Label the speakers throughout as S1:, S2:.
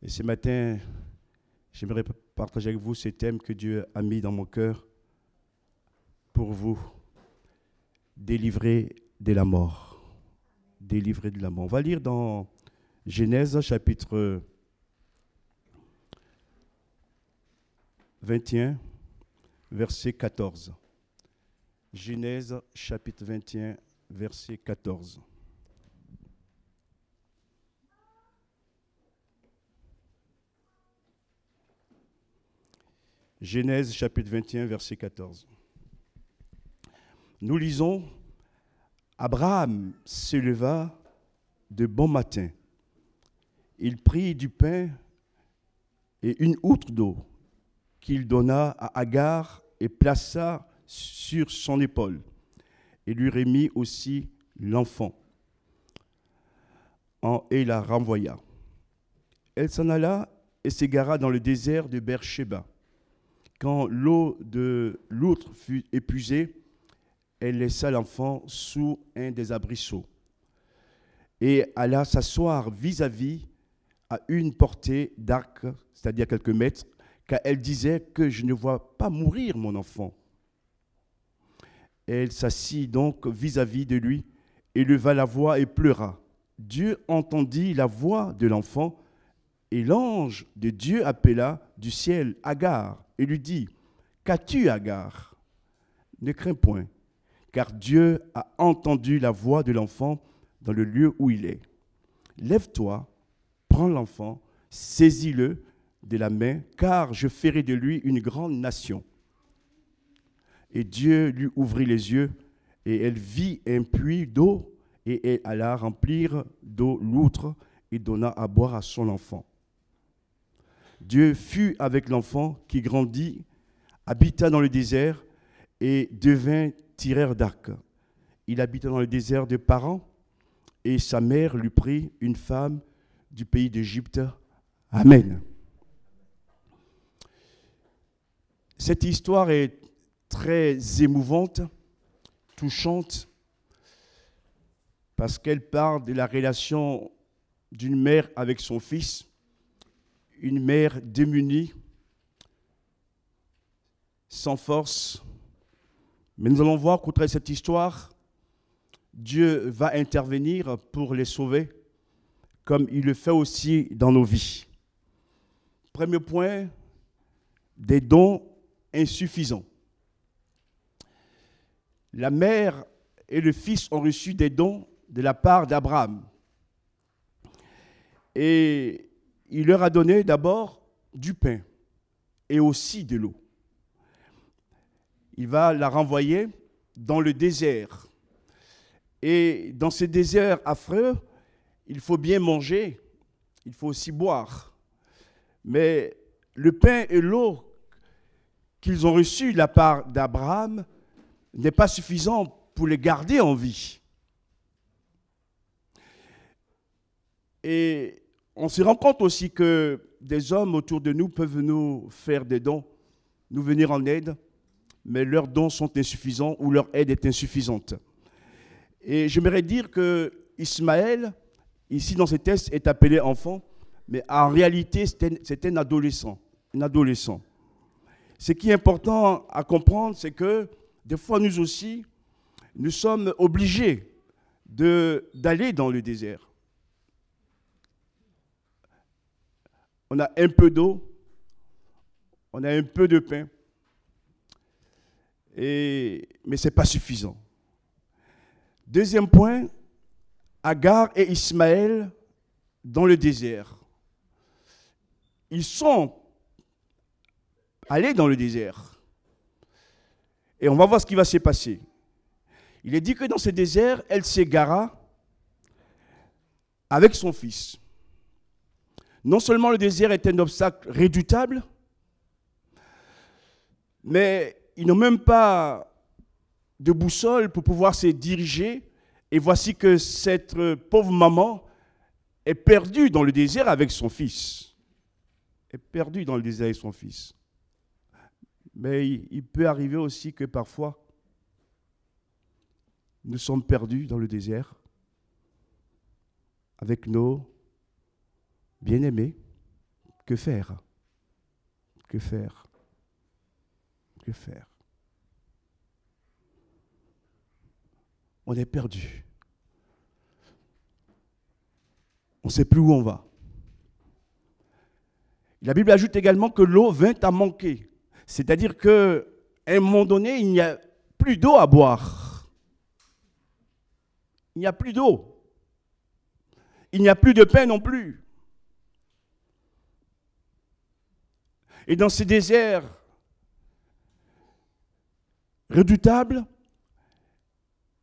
S1: Et ce matin, j'aimerais partager avec vous ces thèmes que Dieu a mis dans mon cœur pour vous. Délivrer de la mort. Délivrer de la mort. On va lire dans Genèse chapitre 21, verset 14. Genèse chapitre 21, verset 14. Genèse chapitre 21, verset 14. Nous lisons, Abraham se leva de bon matin. Il prit du pain et une outre d'eau qu'il donna à Agar et plaça sur son épaule et lui remit aussi l'enfant et la renvoya. Elle s'en alla et s'égara dans le désert de Beersheba. Quand l'eau de l'outre fut épuisée, elle laissa l'enfant sous un des arbrisseaux et alla s'asseoir vis-à-vis à une portée d'arc, c'est-à-dire quelques mètres, car elle disait que je ne vois pas mourir mon enfant. Elle s'assit donc vis-à-vis de lui, éleva la voix et pleura. Dieu entendit la voix de l'enfant et l'ange de Dieu appela du ciel Agar et lui dit, « Qu'as-tu, Agar? Ne crains point, car Dieu a entendu la voix de l'enfant dans le lieu où il est. Lève-toi, prends l'enfant, saisis-le de la main, car je ferai de lui une grande nation. » Et Dieu lui ouvrit les yeux, et elle vit un puits d'eau, et elle alla remplir d'eau l'outre, et donna à boire à son enfant. Dieu fut avec l'enfant qui grandit, habita dans le désert, et devint tireur d'arc. Il habita dans le désert de Paran, et sa mère lui prit une femme du pays d'Égypte. Amen. Cette histoire est très émouvante, touchante, parce qu'elle parle de la relation d'une mère avec son fils, une mère démunie, sans force. Mais nous allons voir qu'au travers de cette histoire, Dieu va intervenir pour les sauver, comme il le fait aussi dans nos vies. Premier point, des dons insuffisants. La mère et le fils ont reçu des dons de la part d'Abraham. Et il leur a donné d'abord du pain et aussi de l'eau. Il va la renvoyer dans le désert. Et dans ce désert affreux, il faut bien manger, il faut aussi boire. Mais le pain et l'eau qu'ils ont reçus de la part d'Abraham n'est pas suffisant pour les garder en vie. Et on se rend compte aussi que des hommes autour de nous peuvent nous faire des dons, nous venir en aide, mais leurs dons sont insuffisants ou leur aide est insuffisante. Et j'aimerais dire que Ismaël, ici dans ce texte, est appelé enfant, mais en réalité, c'est un adolescent. Ce qui est important à comprendre, c'est que des fois, nous aussi, nous sommes obligés d'aller dans le désert. On a un peu d'eau, on a un peu de pain, mais ce n'est pas suffisant. Deuxième point, Agar et Ismaël dans le désert. Ils sont allés dans le désert. Et on va voir ce qui va se passer. Il est dit que dans ce désert, elle s'égara avec son fils. Non seulement le désert est un obstacle redoutable, mais ils n'ont même pas de boussole pour pouvoir se diriger. Et voici que cette pauvre maman est perdue dans le désert avec son fils. Est perdue dans le désert avec son fils. Mais il peut arriver aussi que parfois, nous sommes perdus dans le désert avec nos bien-aimés, Que faire? Que faire? Que faire? On est perdu. On ne sait plus où on va. La Bible ajoute également que l'eau vint à manquer. C'est-à-dire qu'à un moment donné, il n'y a plus d'eau à boire. Il n'y a plus d'eau. Il n'y a plus de pain non plus. Et dans ces déserts redoutables,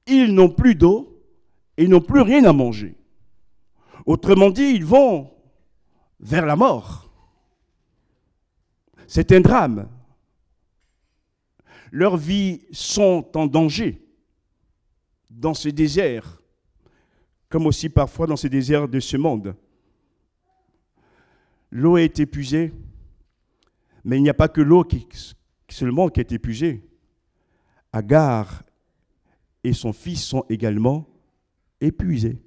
S1: ils n'ont plus d'eau et n'ont plus rien à manger. Autrement dit, ils vont vers la mort. C'est un drame. Leurs vies sont en danger dans ce désert, comme aussi parfois dans ces déserts de ce monde. L'eau est épuisée, mais il n'y a pas que l'eau seulement qui est épuisée. Agar et son fils sont également épuisés.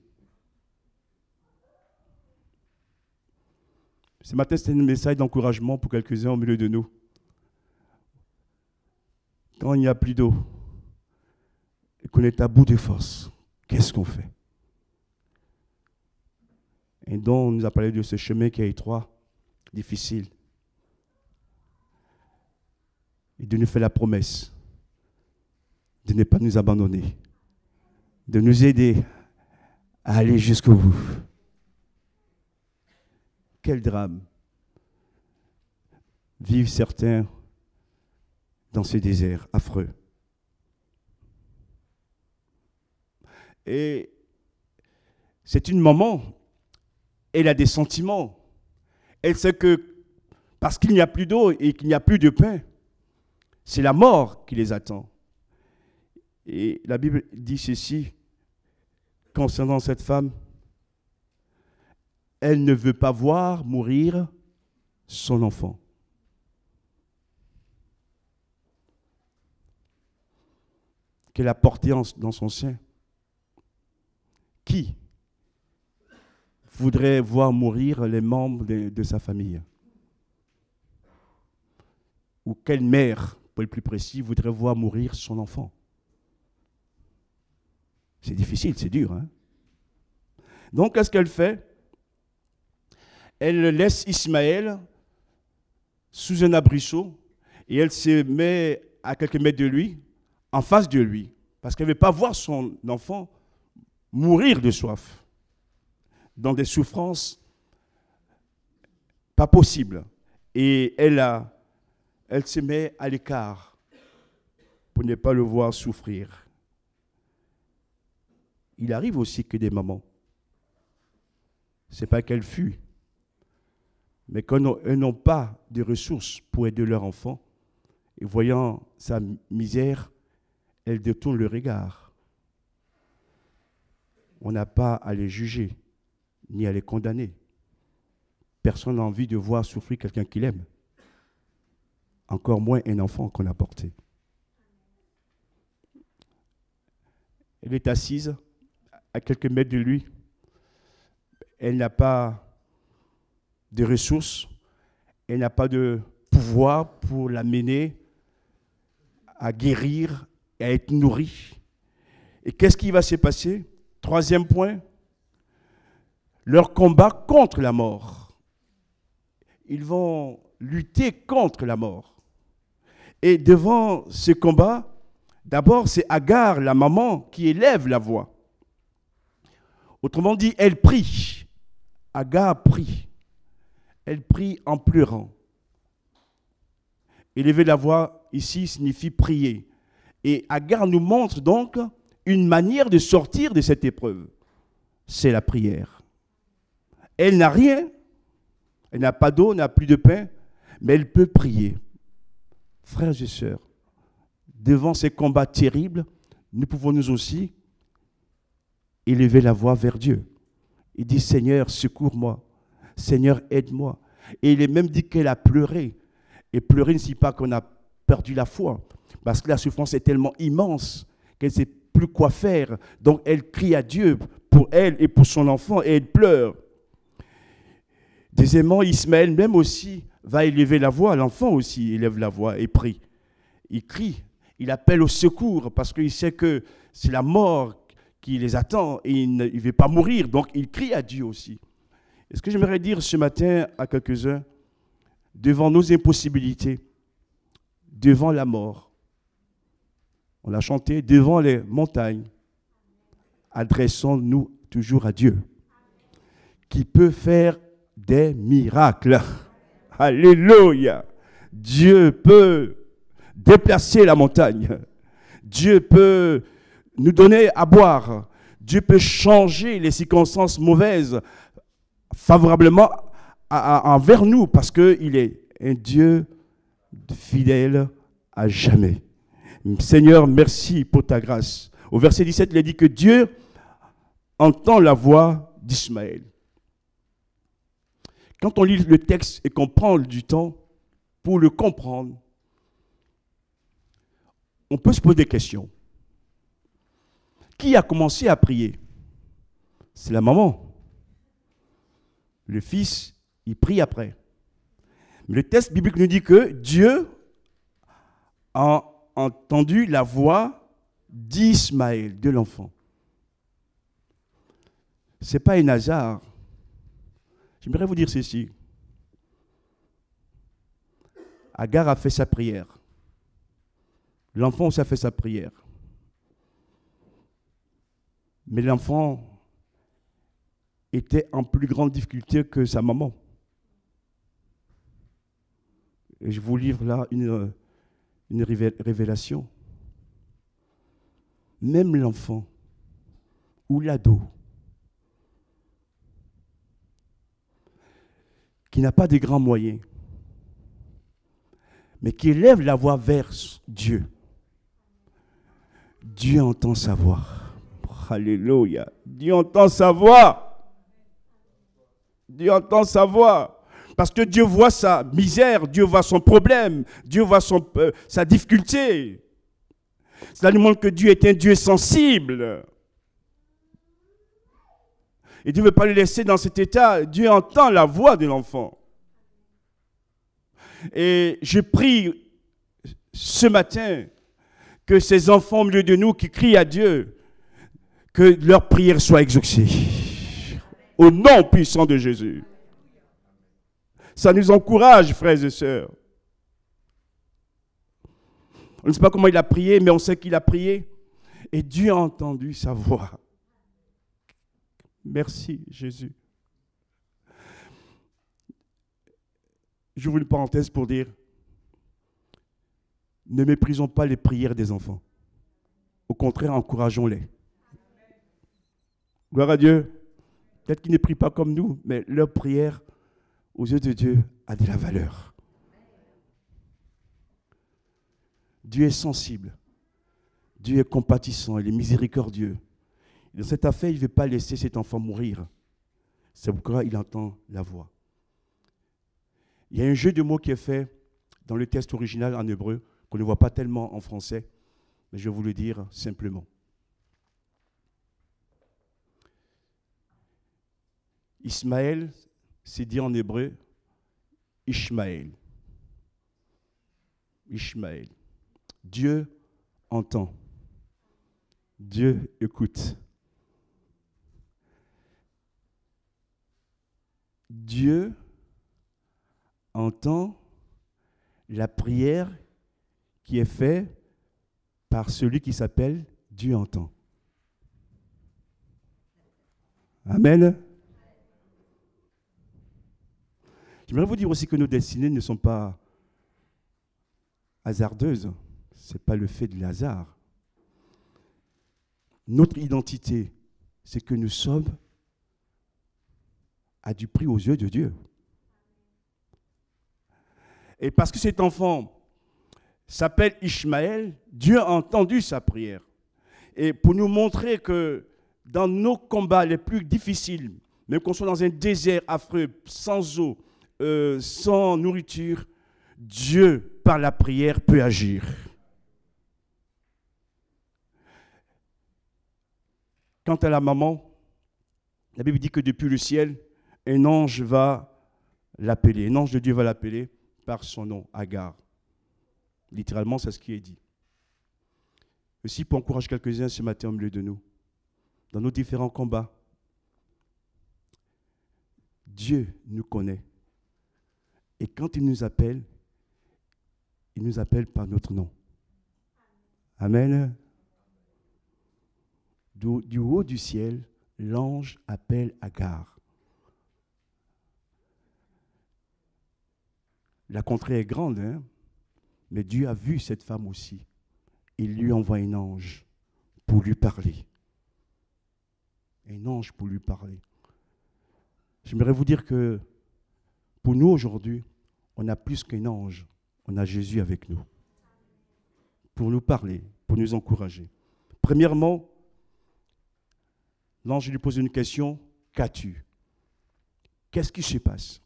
S1: Ce matin, c'est un message d'encouragement pour quelques-uns au milieu de nous. Quand il n'y a plus d'eau et qu'on est à bout de force, qu'est-ce qu'on fait? Et donc, on nous a parlé de ce chemin qui est étroit, difficile. Et de nous faire la promesse de ne pas nous abandonner, de nous aider à aller jusqu'au bout. Quel drame vivent certains dans ces déserts affreux. Et c'est une maman, elle a des sentiments. Elle sait que parce qu'il n'y a plus d'eau et qu'il n'y a plus de pain, c'est la mort qui les attend. Et la Bible dit ceci concernant cette femme. Elle ne veut pas voir mourir son enfant. Qu'elle a porté dans son sein. Qui voudrait voir mourir les membres de sa famille? Ou quelle mère, pour être plus précis, voudrait voir mourir son enfant? C'est difficile, c'est dur. Hein? Donc, qu'est-ce qu'elle fait? Elle laisse Ismaël sous un abrisseau et elle se met à quelques mètres de lui, en face de lui, parce qu'elle ne veut pas voir son enfant mourir de soif, dans des souffrances pas possibles. Et elle se met à l'écart pour ne pas le voir souffrir. Il arrive aussi que des mamans, ce n'est pas qu'elles fuient, mais quand elles n'ont pas de ressources pour aider leur enfant, et voyant sa misère, elles détournent le regard. On n'a pas à les juger, ni à les condamner. Personne n'a envie de voir souffrir quelqu'un qu'il aime. Encore moins un enfant qu'on a porté. Elle est assise à quelques mètres de lui. Elle n'a pas de ressources, elle n'a pas de pouvoir pour l'amener à guérir et à être nourrie. Et qu'est-ce qui va se passer? Troisième point, leur combat contre la mort. Ils vont lutter contre la mort. Et devant ce combat, d'abord c'est Agar, la maman, qui élève la voix. Autrement dit, elle prie. Agar prie. Elle prie en pleurant. Élever la voix ici signifie prier. Et Agar nous montre donc une manière de sortir de cette épreuve. C'est la prière. Elle n'a rien, elle n'a pas d'eau, n'a plus de pain, mais elle peut prier. Frères et sœurs, devant ces combats terribles, nous pouvons nous aussi élever la voix vers Dieu. Il dit, Seigneur, secours-moi. Seigneur, aide-moi. Et il est même dit qu'elle a pleuré. Et pleurer ne signifie pas qu'on a perdu la foi, parce que la souffrance est tellement immense qu'elle ne sait plus quoi faire. Donc elle crie à Dieu pour elle et pour son enfant, et elle pleure. Deuxièmement, Ismaël même aussi va élever la voix. L'enfant aussi élève la voix et prie. Il crie, il appelle au secours parce qu'il sait que c'est la mort qui les attend et il ne veut pas mourir. Donc il crie à Dieu aussi. Et ce que j'aimerais dire ce matin à quelques-uns, devant nos impossibilités, devant la mort, on a chanté, devant les montagnes, adressons-nous toujours à Dieu, qui peut faire des miracles. Alléluia. Dieu peut déplacer la montagne. Dieu peut nous donner à boire. Dieu peut changer les circonstances mauvaises favorablement envers nous parce qu'il est un Dieu fidèle à jamais. Seigneur, merci pour ta grâce. Au verset 17, il est dit que Dieu entend la voix d'Ismaël. Quand on lit le texte et qu'on prend du temps pour le comprendre, on peut se poser des questions. Qui a commencé à prier? C'est la maman. Le fils, il prie après. Mais le texte biblique nous dit que Dieu a entendu la voix d'Ismaël, de l'enfant. Ce n'est pas un hasard. J'aimerais vous dire ceci. Agar a fait sa prière. L'enfant aussi a fait sa prière. Mais l'enfant était en plus grande difficulté que sa maman. Et je vous livre là une révélation. Même l'enfant ou l'ado qui n'a pas de grands moyens, mais qui élève la voix vers Dieu, Dieu entend sa voix. Alléluia. Dieu entend sa voix. Dieu entend sa voix. Parce que Dieu voit sa misère, Dieu voit son problème, Dieu voit sa difficulté. Cela nous montre que Dieu est un Dieu sensible. Et Dieu ne veut pas le laisser dans cet état. Dieu entend la voix de l'enfant. Et je prie ce matin que ces enfants au milieu de nous qui crient à Dieu, que leur prière soit exaucée. Au nom puissant de Jésus. Ça nous encourage, frères et sœurs. On ne sait pas comment il a prié, mais on sait qu'il a prié. Et Dieu a entendu sa voix. Merci, Jésus. J'ouvre une parenthèse pour dire, ne méprisons pas les prières des enfants. Au contraire, encourageons-les. Gloire à Dieu. Peut-être qu'ils ne prient pas comme nous, mais leur prière, aux yeux de Dieu, a de la valeur. Dieu est sensible. Dieu est compatissant, il est miséricordieux. Dans cette affaire, il ne veut pas laisser cet enfant mourir. C'est pourquoi il entend la voix. Il y a un jeu de mots qui est fait dans le texte original en hébreu, qu'on ne voit pas tellement en français, mais je vais vous le dire simplement. Ismaël, c'est dit en hébreu, Ishmaël. Ishmaël. Dieu entend. Dieu écoute. Dieu entend la prière qui est faite par celui qui s'appelle Dieu entend. Amen. J'aimerais vous dire aussi que nos destinées ne sont pas hasardeuses. Ce n'est pas le fait de hasard. Notre identité, c'est que nous sommes à du prix aux yeux de Dieu. Et parce que cet enfant s'appelle Ishmaël, Dieu a entendu sa prière. Et pour nous montrer que dans nos combats les plus difficiles, même qu'on soit dans un désert affreux, sans eau, sans nourriture, Dieu, par la prière, peut agir. Quant à la maman, la Bible dit que depuis le ciel, un ange va l'appeler. Un ange de Dieu va l'appeler par son nom, Agar. Littéralement, c'est ce qui est dit. Aussi, pour encourager quelques-uns ce matin au milieu de nous, dans nos différents combats, Dieu nous connaît. Et quand il nous appelle par notre nom. Amen. Du haut du ciel, l'ange appelle Agar. La contrée est grande, hein? Mais Dieu a vu cette femme aussi. Il lui envoie un ange pour lui parler. Un ange pour lui parler. J'aimerais vous dire que pour nous aujourd'hui, on a plus qu'un ange. On a Jésus avec nous. Pour nous parler, pour nous encourager. Premièrement, l'ange lui pose une question. Qu'as-tu? Qu'est-ce qui se passe?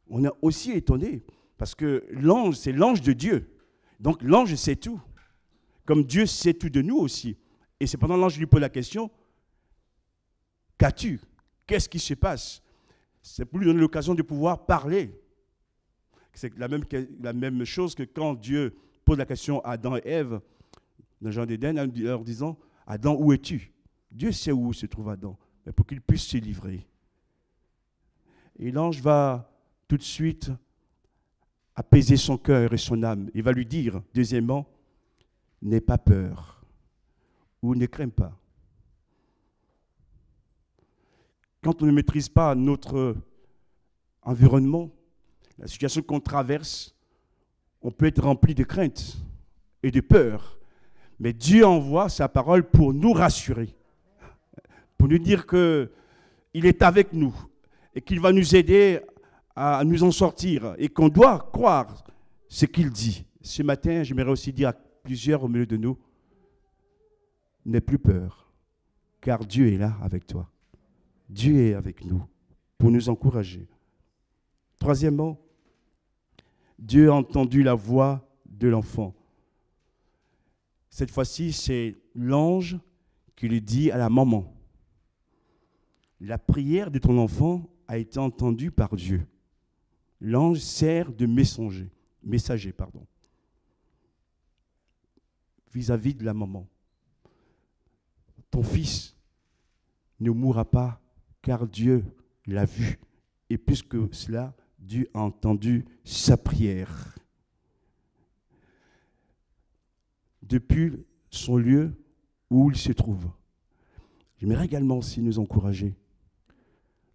S1: On est aussi étonné parce que l'ange, c'est l'ange de Dieu. Donc l'ange sait tout. Comme Dieu sait tout de nous aussi. Et c'est pendant l'ange lui pose la question. Qu'as-tu? Qu'est-ce qui se passe? C'est pour lui donner l'occasion de pouvoir parler. C'est la même chose que quand Dieu pose la question à Adam et Ève, dans le jardin d'Éden, en leur disant, Adam, où es-tu? Dieu sait où se trouve Adam, mais pour qu'il puisse se livrer. Et l'ange va tout de suite apaiser son cœur et son âme. Il va lui dire, deuxièmement, n'aie pas peur ou ne crains pas. Quand on ne maîtrise pas notre environnement, la situation qu'on traverse, on peut être rempli de crainte et de peur. Mais Dieu envoie sa parole pour nous rassurer, pour nous dire qu'il est avec nous et qu'il va nous aider à nous en sortir et qu'on doit croire ce qu'il dit. Ce matin, j'aimerais aussi dire à plusieurs au milieu de nous, n'aie plus peur, car Dieu est là avec toi. Dieu est avec nous pour nous encourager. Troisièmement, Dieu a entendu la voix de l'enfant. Cette fois-ci, c'est l'ange qui lui dit à la maman, la prière de ton enfant a été entendue par Dieu. L'ange sert de messager, vis-à-vis de la maman. Ton fils ne mourra pas, car Dieu l'a vu. Et plus que cela, Dieu a entendu sa prière. Depuis son lieu où il se trouve. J'aimerais également aussi nous encourager.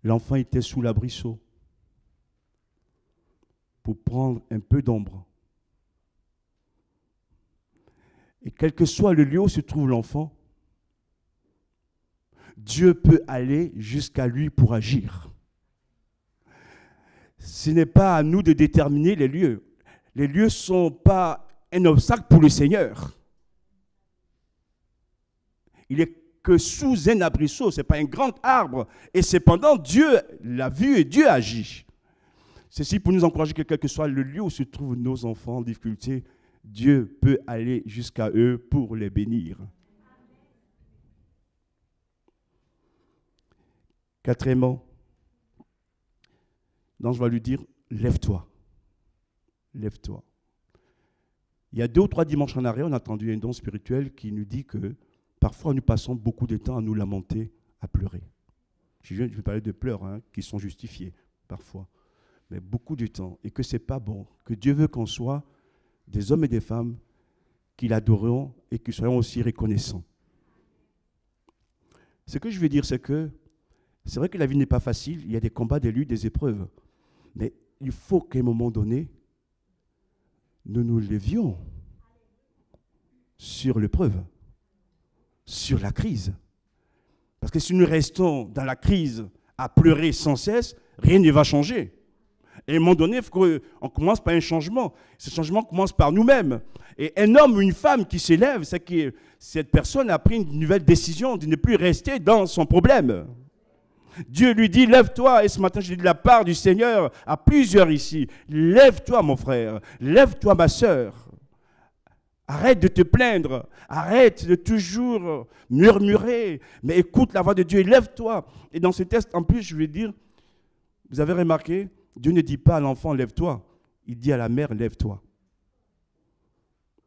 S1: L'enfant était sous l'abrisseau pour prendre un peu d'ombre. Et quel que soit le lieu où se trouve l'enfant, Dieu peut aller jusqu'à lui pour agir. Ce n'est pas à nous de déterminer les lieux. Les lieux ne sont pas un obstacle pour le Seigneur. Il n'est que sous un abrisseau, ce n'est pas un grand arbre. Et cependant, Dieu l'a vu et Dieu agit. Ceci pour nous encourager que quel que soit le lieu où se trouvent nos enfants en difficulté, Dieu peut aller jusqu'à eux pour les bénir. Quatrièmement, l'ange va lui dire, lève-toi. Lève-toi. Il y a 2 ou 3 dimanches en arrière, on a entendu un don spirituel qui nous dit que parfois nous passons beaucoup de temps à nous lamenter, à pleurer. Je vais parler de pleurs qui sont justifiés parfois, mais beaucoup de temps, et que ce n'est pas bon, que Dieu veut qu'on soit des hommes et des femmes qu'il adoreront et qui soyons aussi reconnaissants. Ce que je veux dire, c'est que c'est vrai que la vie n'est pas facile, il y a des combats, des luttes, des épreuves, mais il faut qu'à un moment donné, nous nous levions sur l'épreuve, sur la crise. Parce que si nous restons dans la crise à pleurer sans cesse, rien ne va changer. Et à un moment donné, il faut qu'on commence par un changement. Ce changement commence par nous-mêmes. Et un homme ou une femme qui s'élève, c'est que cette personne a pris une nouvelle décision de ne plus rester dans son problème. Dieu lui dit, lève-toi. Et ce matin, je dis de la part du Seigneur à plusieurs ici. Lève-toi, mon frère. Lève-toi, ma sœur. Arrête de te plaindre. Arrête de toujours murmurer. Mais écoute la voix de Dieu et lève-toi. Et dans ce texte, en plus, je vais dire, vous avez remarqué, Dieu ne dit pas à l'enfant, lève-toi. Il dit à la mère, lève-toi.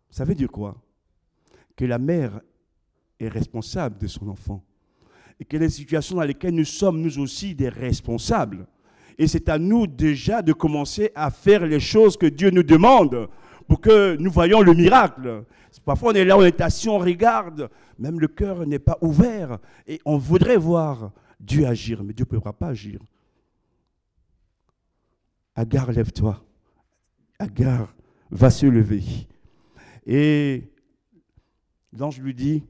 S1: Ça veut dire quoi? Que la mère est responsable de son enfant. Et que les situations dans lesquelles nous sommes, nous aussi, des responsables. Et c'est à nous déjà de commencer à faire les choses que Dieu nous demande pour que nous voyions le miracle. Parfois, on est là, on est assis, on regarde. Même le cœur n'est pas ouvert. Et on voudrait voir Dieu agir, mais Dieu ne pourra pas agir. Agar, lève-toi. Agar va se lever. Et l'ange lui dit,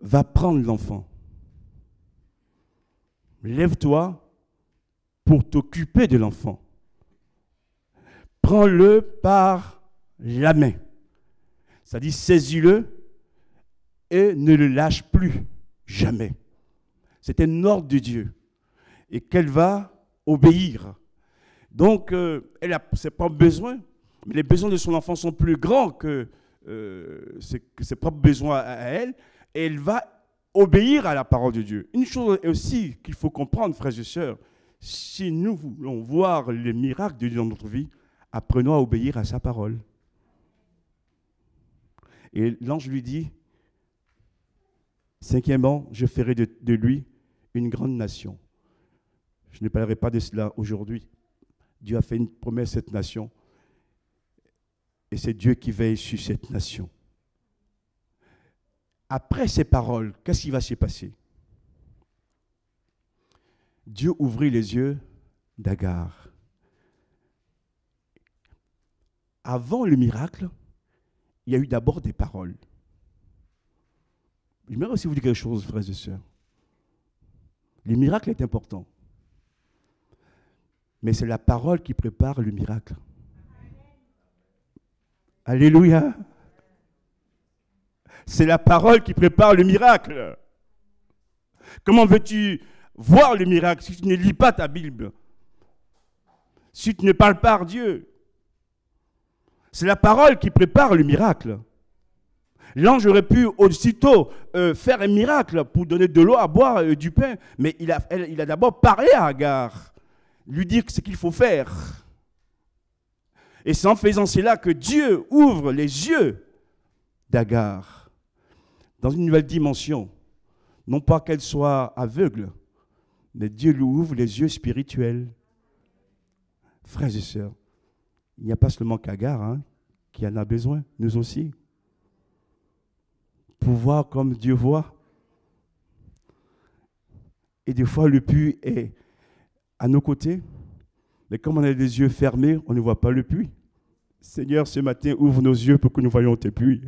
S1: va prendre l'enfant. Lève-toi pour t'occuper de l'enfant. Prends-le par la main. Ça dit, saisis-le et ne le lâche plus, jamais. C'est un ordre de Dieu. Et qu'elle va obéir. Donc, elle a ses propres besoins, mais les besoins de son enfant sont plus grands que ses propres besoins à elle, et elle va obéir à la parole de Dieu. Une chose aussi qu'il faut comprendre, frères et sœurs, si nous voulons voir les miracles de Dieu dans notre vie, apprenons à obéir à sa parole. Et l'ange lui dit, cinquièmement, je ferai de lui une grande nation. Je ne parlerai pas de cela aujourd'hui. Dieu a fait une promesse à cette nation. Et c'est Dieu qui veille sur cette nation. Après ces paroles, qu'est-ce qui va se passer? Dieu ouvrit les yeux d'Agar. Avant le miracle, il y a eu d'abord des paroles. J'aimerais aussi vous dire quelque chose, frères et sœurs. Le miracle est important. Mais c'est la parole qui prépare le miracle. Alléluia. C'est la parole qui prépare le miracle. Comment veux-tu voir le miracle si tu ne lis pas ta Bible? Si tu ne parles pas à Dieu? C'est la parole qui prépare le miracle. L'ange aurait pu aussitôt faire un miracle pour donner de l'eau à boire et du pain, mais il a d'abord parlé à Agar, lui dire ce qu'il faut faire. Et c'est en faisant cela que Dieu ouvre les yeux d'Agar dans une nouvelle dimension. Non pas qu'elle soit aveugle, mais Dieu lui ouvre les yeux spirituels. Frères et sœurs, il n'y a pas seulement qu'Agar qui en a besoin, nous aussi. Pour voir comme Dieu voit. Et des fois, le puits est à nos côtés, mais comme on a les yeux fermés, on ne voit pas le puits. Seigneur, ce matin, ouvre nos yeux pour que nous voyions tes puits.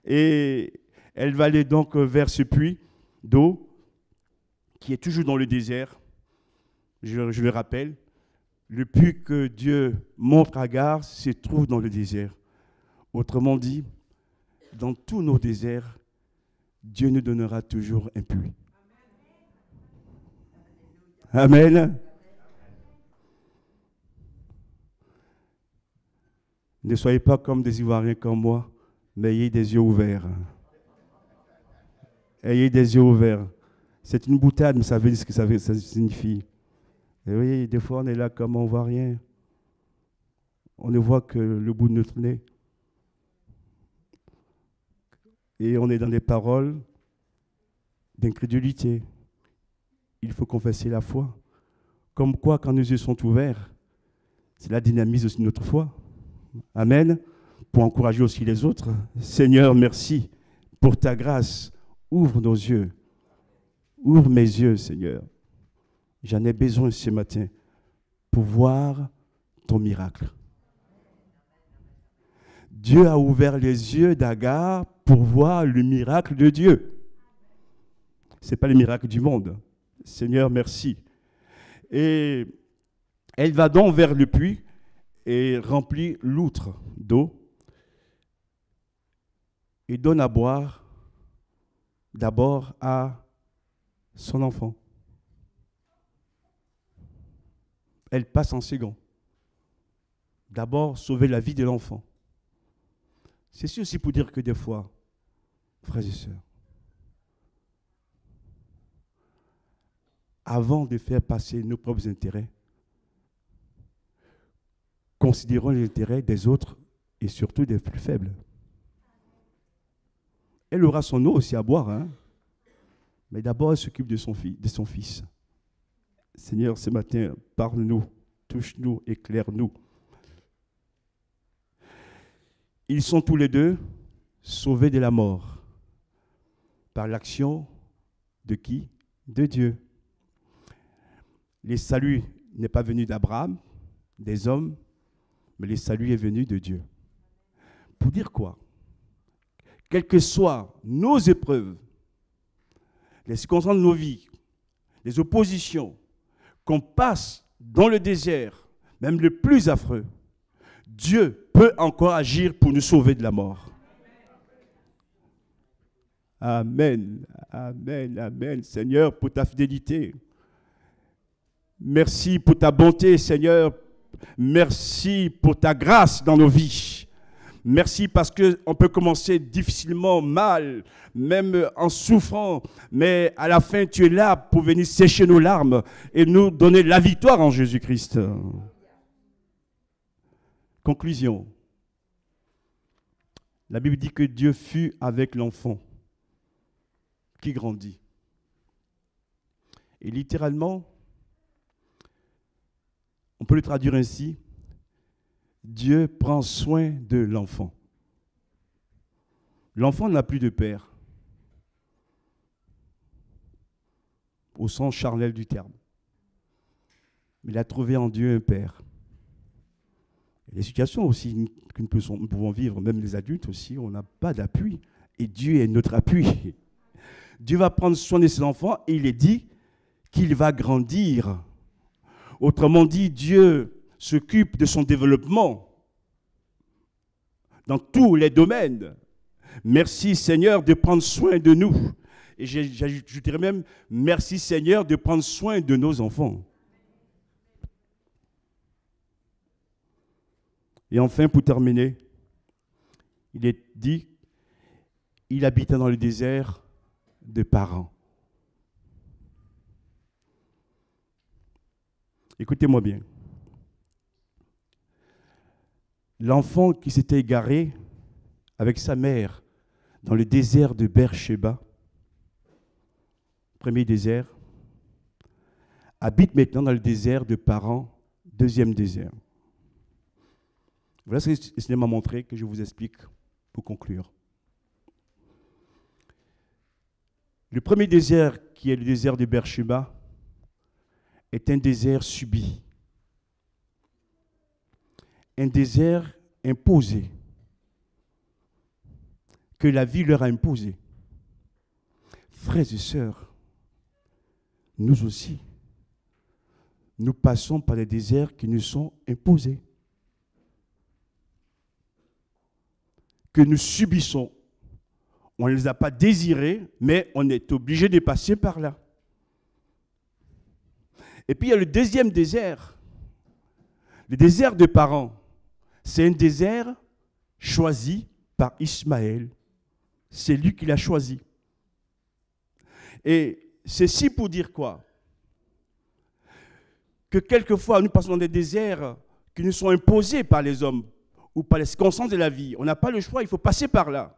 S1: Et elle va aller donc vers ce puits d'eau qui est toujours dans le désert. Je le rappelle, le puits que Dieu montre à Agar se trouve dans le désert. Autrement dit, dans tous nos déserts, Dieu nous donnera toujours un puits. Amen. Ne soyez pas comme des Ivoiriens comme moi, mais ayez des yeux ouverts. Ayez des yeux ouverts. C'est une boutade, mais ça veut dire ce que ça signifie. Et oui, des fois, on est là comme on ne voit rien. On ne voit que le bout de notre nez. Et on est dans des paroles d'incrédulité. Il faut confesser la foi. Comme quoi, quand nos yeux sont ouverts, cela dynamise aussi notre foi. Amen. Pour encourager aussi les autres. Seigneur, merci pour ta grâce. Ouvre nos yeux. Ouvre mes yeux, Seigneur. J'en ai besoin ce matin pour voir ton miracle. Dieu a ouvert les yeux d'Agar pour voir le miracle de Dieu. Ce n'est pas le miracle du monde. Seigneur, merci. Et elle va donc vers le puits et remplit l'outre d'eau et donne à boire d'abord à son enfant. Elle passe en second. D'abord, sauver la vie de l'enfant. C'est aussi pour dire que des fois, frères et sœurs, avant de faire passer nos propres intérêts, considérons les intérêts des autres et surtout des plus faibles. Elle aura son eau aussi à boire, hein? Mais d'abord, elle s'occupe de son fils. Seigneur, ce matin, parle-nous, touche-nous, éclaire-nous. Ils sont tous les deux sauvés de la mort par l'action de qui? De Dieu. Le salut n'est pas venu d'Abraham, des hommes, mais le salut est venu de Dieu. Pour dire quoi? Quelles que soient nos épreuves, les circonstances de nos vies, les oppositions, qu'on passe dans le désert, même le plus affreux, Dieu peut encore agir pour nous sauver de la mort. Amen, amen, amen. Seigneur, pour ta fidélité. Merci pour ta bonté, Seigneur. Merci pour ta grâce dans nos vies. Merci parce qu'on peut commencer difficilement, mal, même en souffrant, mais à la fin, tu es là pour venir sécher nos larmes et nous donner la victoire en Jésus-Christ. Conclusion. La Bible dit que Dieu fut avec l'enfant qui grandit. Et littéralement, on peut le traduire ainsi: Dieu prend soin de l'enfant. L'enfant n'a plus de père, au sens charnel du terme. Mais il a trouvé en Dieu un père. Il y a des situations aussi que nous pouvons vivre, même les adultes aussi, on n'a pas d'appui. Et Dieu est notre appui. Dieu va prendre soin de ses enfants et il est dit qu'il va grandir. Autrement dit, Dieu s'occupe de son développement dans tous les domaines. Merci Seigneur de prendre soin de nous. Et j'ajouterais même, merci Seigneur de prendre soin de nos enfants. Et enfin, pour terminer, il est dit, il habitait dans le désert de Paran. Écoutez-moi bien. L'enfant qui s'était égaré avec sa mère dans le désert de Beersheba, premier désert, habite maintenant dans le désert de Paran, deuxième désert. Voilà ce que le Seigneur m'a montré, que je vous explique pour conclure. Le premier désert, qui est le désert de Beersheba, est un désert subi. Un désert imposé, que la vie leur a imposé. Frères et sœurs, nous aussi, nous passons par des déserts qui nous sont imposés, que nous subissons. On ne les a pas désirés, mais on est obligé de passer par là. Et puis il y a le deuxième désert, le désert de Paran. C'est un désert choisi par Ismaël. C'est lui qui l'a choisi. Et ceci pour dire quoi? Que quelquefois, nous passons dans des déserts qui nous sont imposés par les hommes ou par les circonstances de la vie. On n'a pas le choix, il faut passer par là.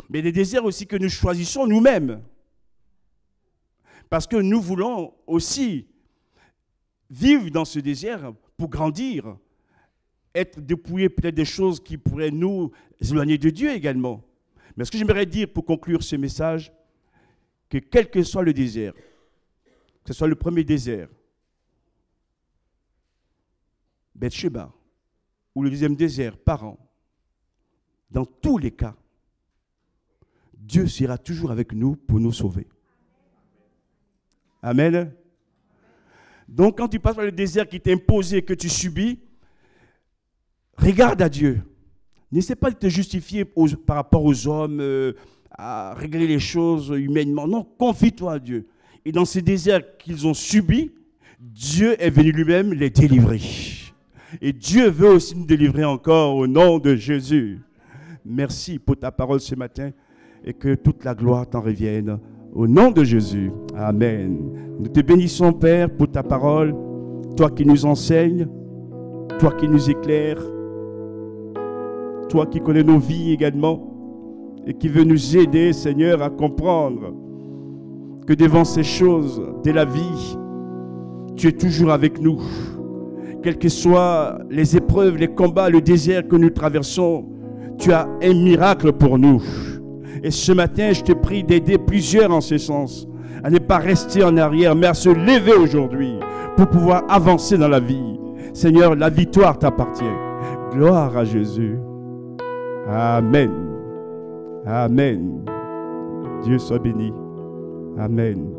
S1: Mais des déserts aussi que nous choisissons nous-mêmes. Parce que nous voulons aussi vivre dans ce désert pour grandir, être dépouillés peut-être des choses qui pourraient nous éloigner de Dieu également. Mais ce que j'aimerais dire pour conclure ce message, que quel que soit le désert, que ce soit le premier désert, Beersheba, ou le deuxième désert, Paran, dans tous les cas, Dieu sera toujours avec nous pour nous sauver. Amen. Donc quand tu passes par le désert qui t'est imposé, que tu subis, regarde à Dieu. N'essaie pas de te justifier par rapport aux hommes, à régler les choses humainement. Non, confie-toi à Dieu. Et dans ces déserts qu'ils ont subis, Dieu est venu lui-même les délivrer. Et Dieu veut aussi nous délivrer encore au nom de Jésus. Merci pour ta parole ce matin et que toute la gloire t'en revienne Au nom de Jésus. Amen. Nous te bénissons, Père, pour ta parole. Toi qui nous enseignes, toi qui nous éclaires, toi qui connais nos vies également et qui veux nous aider, Seigneur, à comprendre que devant ces choses de la vie, tu es toujours avec nous. Quelles que soient les épreuves, les combats, le désert que nous traversons, tu as un miracle pour nous. Et ce matin, je te prie d'aider plusieurs en ce sens, à ne pas rester en arrière, mais à se lever aujourd'hui pour pouvoir avancer dans la vie. Seigneur, la victoire t'appartient. Gloire à Jésus. Amen. Amen. Dieu soit béni. Amen.